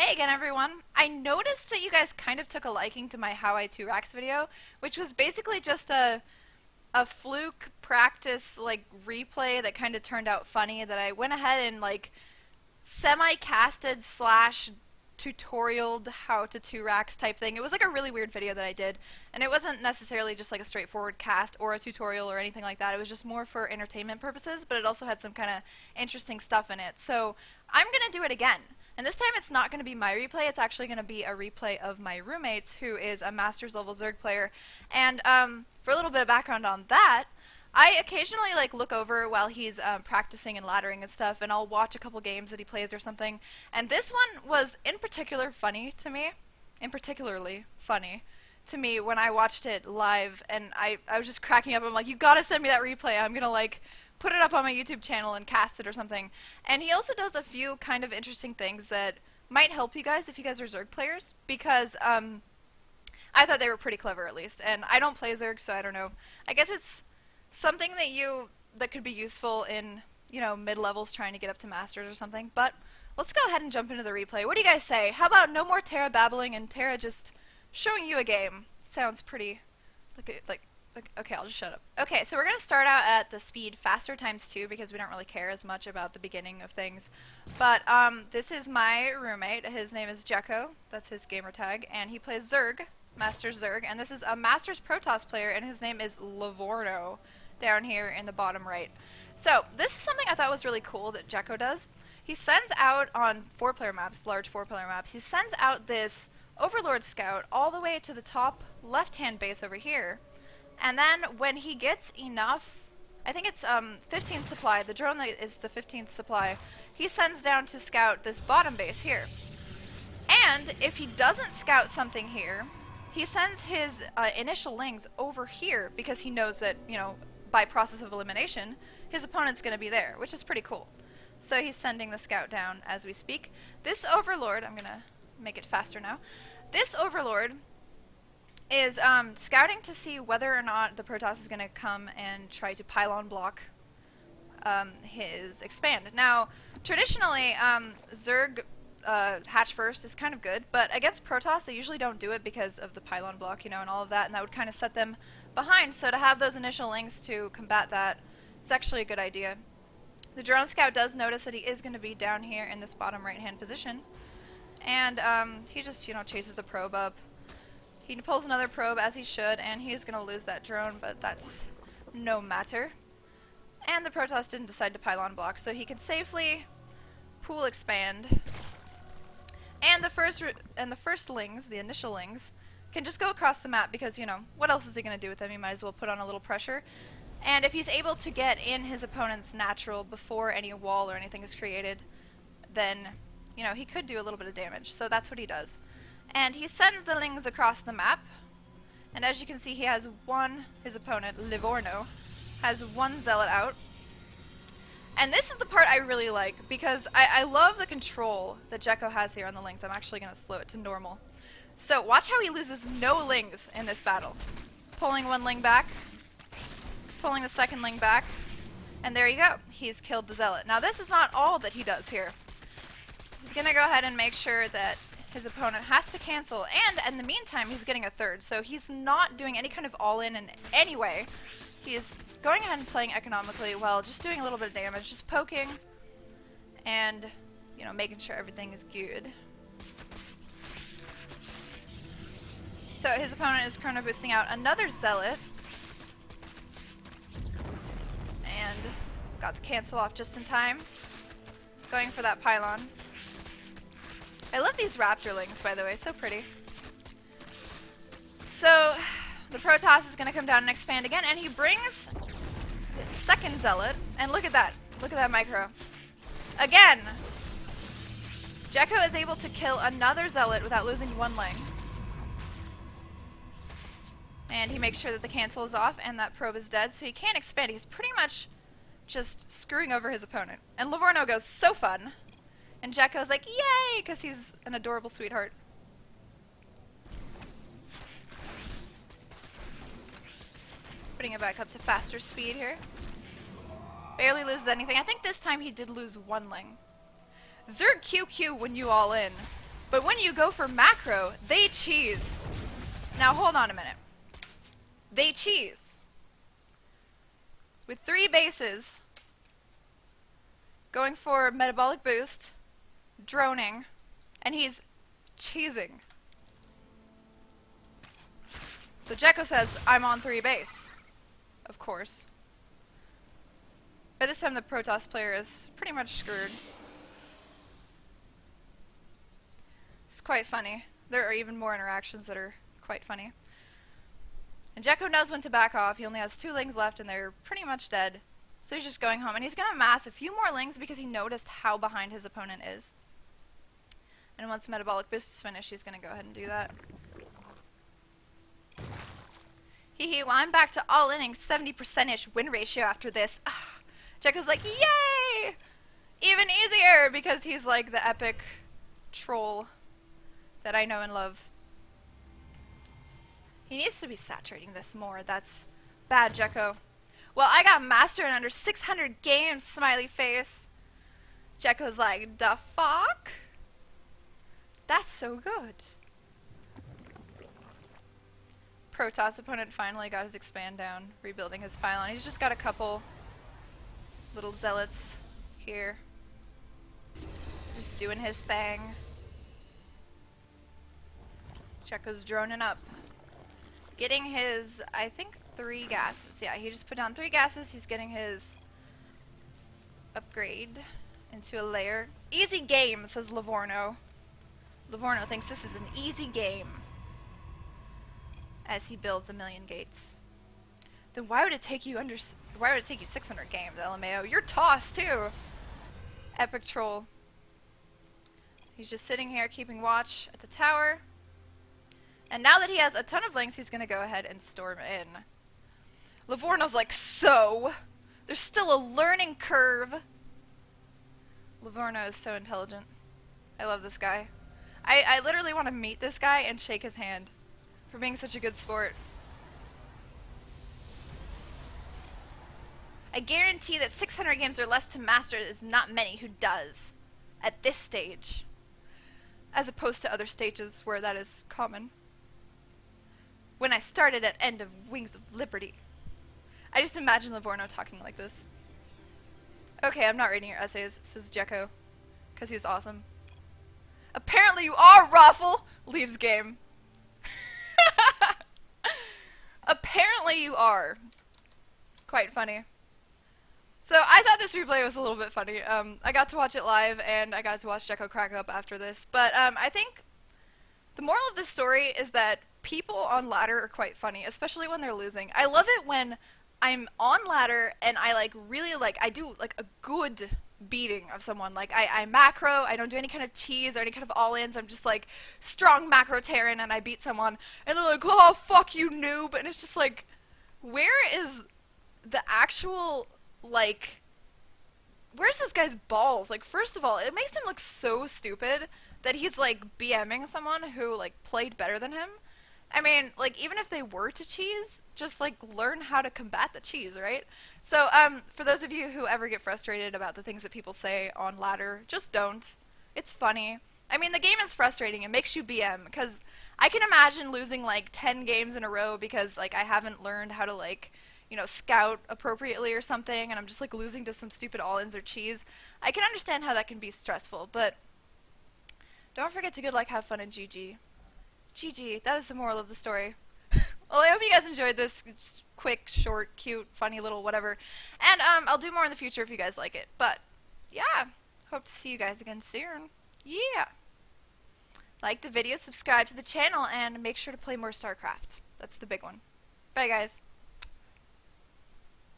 Hey again, everyone. I noticed that you guys kind of took a liking to my How I 2 Racks video, which was basically just a fluke practice like replay that kind of turned out funny that I went ahead and like semi-casted slash tutorialed how to 2 racks type thing. It was like a really weird video that I did, and it wasn't necessarily just like a straightforward cast or a tutorial or anything like that. It was just more for entertainment purposes, but it also had some kind of interesting stuff in it. So I'm gonna do it again. And this time it's not going to be my replay, it's actually going to be a replay of my roommate's, who is a Masters level Zerg player. And for a little bit of background on that, I occasionally like look over while he's practicing and laddering and stuff, and I'll watch a couple games that he plays or something. And this one was in particularly funny to me when I watched it live, and I was just cracking up. I'm like, you gotta send me that replay. I'm gonna like put it up on my YouTube channel and cast it or something. And he also does a few kind of interesting things that might help you guys if you guys are Zerg players, because I thought they were pretty clever, at least. And I don't play Zerg, so I don't know. I guess it's something that could be useful in, you know, mid-levels trying to get up to Masters or something. But let's go ahead and jump into the replay. What do you guys say? How about no more Terra babbling and Terra just showing you a game? Sounds pretty okay, I'll just shut up. Okay, so we're going to start out at the speed faster ×2 because we don't really care as much about the beginning of things. But this is my roommate. His name is Jekko. That's his gamer tag. And he plays Zerg, Masters Zerg. And this is a Masters Protoss player, and his name is Livorno, down here in the bottom right. So this is something I thought was really cool that Jekko does. He sends out on 4-player maps, large 4-player maps, he sends out this Overlord Scout all the way to the top left-hand base over here. And then when he gets enough, I think it's 15th supply, the drone that is the 15th supply, he sends down to scout this bottom base here. And if he doesn't scout something here, he sends his initial lings over here because he knows that, you know, by process of elimination, his opponent's going to be there, which is pretty cool. So he's sending the scout down as we speak. This Overlord, I'm going to make it faster now, this Overlord is scouting to see whether or not the Protoss is going to come and try to pylon block his expand. Now, traditionally, Zerg hatch first is kind of good, but against Protoss, they usually don't do it because of the pylon block, you know, and all of that, and that would kind of set them behind. So to have those initial links to combat that is actually a good idea. The drone scout does notice that he is going to be down here in this bottom right-hand position, and he just, you know, chases the probe up. He pulls another probe, as he should, and he is going to lose that drone, but that's no matter. And the Protoss didn't decide to pylon block, so he can safely pool expand. And the first lings, the initial lings, can just go across the map because, you know, what else is he going to do with them? He might as well put on a little pressure. And if he's able to get in his opponent's natural before any wall or anything is created, then, you know, he could do a little bit of damage. So that's what he does. And he sends the lings across the map, and as you can see, he has one, his opponent, Livorno, has one zealot out. And this is the part I really like, because I love the control that Jekko has here on the lings. I'm actually going to slow it to normal. So watch how he loses no lings in this battle. Pulling one ling back, pulling the second ling back, and there you go. He's killed the zealot. Now this is not all that he does here. He's going to go ahead and make sure that his opponent has to cancel, and in the meantime he's getting a third, so he's not doing any kind of all-in in any way. He's going ahead and playing economically while just doing a little bit of damage, just poking and, you know, making sure everything is good. So his opponent is chrono boosting out another zealot and got the cancel off just in time, going for that pylon. I love these raptorlings, by the way, so pretty. So the Protoss is going to come down and expand again, and he brings second zealot, and look at that micro. Again, Jekko is able to kill another zealot without losing one ling. And he makes sure that the cancel is off and that probe is dead, so he can't expand. He's pretty much just screwing over his opponent. And Livorno goes, so fun. And Jekko's like, yay, because he's an adorable sweetheart. Putting it back up to faster speed here. Barely loses anything. I think this time he did lose one ling. Zerg QQ when you all in. But when you go for macro, they cheese. Now hold on a minute. They cheese. With 3 bases, going for metabolic boost, droning, and he's cheesing. So Jekko says, I'm on 3 base. Of course. By this time the Protoss player is pretty much screwed. It's quite funny. There are even more interactions that are quite funny. And Jekko knows when to back off. He only has 2 lings left and they're pretty much dead. So he's just going home. And he's going to amass a few more lings because he noticed how behind his opponent is. And once metabolic boost is finished, he's going to go ahead and do that. Hee well, I'm back to all innings, 70%-ish win ratio after this. Jekko's like, yay! Even easier, because he's like the epic troll that I know and love. He needs to be saturating this more. That's bad, Jekko. Well, I got master in under 600 games, smiley face. Jekko's like, the fuck? That's so good. Protoss opponent finally got his expand down, rebuilding his pylon. He's just got a couple little zealots here. Just doing his thing. Jekko's droning up. Getting his, I think, 3 gases. Yeah, he just put down 3 gases. He's getting his upgrade into a layer. Easy game, says Livorno. Livorno thinks this is an easy game. As he builds 1,000,000 gates. Then why would it take you 600 games, LMAO? You're tossed too. Epic troll. He's just sitting here keeping watch at the tower. And now that he has a ton of links, he's gonna go ahead and storm in. Livorno's like, so? There's still a learning curve. Livorno is so intelligent. I love this guy. I literally want to meet this guy and shake his hand. For being such a good sport. I guarantee that 600 games or less to master is not many who does at this stage, as opposed to other stages where that is common. When I started at end of Wings of Liberty. I just imagine Livorno talking like this. Okay, I'm not reading your essays, says Jekko, because he's awesome. Apparently you are, Raffle! Leaves game. Apparently you are. Quite funny. So I thought this replay was a little bit funny. I got to watch it live, and I got to watch Jekko crack up after this. But I think the moral of this story is that people on ladder are quite funny, especially when they're losing. I love it when I'm on ladder and I I do like a good beating of someone. Like I macro, I don't do any kind of cheese or any kind of all-ins. I'm just like strong macro Terran and I beat someone and they're like, oh fuck you noob, and it's just like, where is the actual, like, where's this guy's balls? Like, first of all, it makes him look so stupid that he's like BMing someone who like played better than him. I mean, like, even if they were to cheese, just like learn how to combat the cheese, right? So, for those of you who ever get frustrated about the things that people say on ladder, just don't. It's funny. I mean, the game is frustrating. It makes you BM, because I can imagine losing like 10 games in a row because like I haven't learned how to like, you know, scout appropriately or something, and I'm just like losing to some stupid all-ins or cheese. I can understand how that can be stressful, but don't forget to have fun and GG. GG, that is the moral of the story. Well, I hope you guys enjoyed this quick, short, cute, funny little whatever. And I'll do more in the future if you guys like it. But yeah, hope to see you guys again soon. Yeah. Like the video, subscribe to the channel, and make sure to play more StarCraft. That's the big one. Bye guys.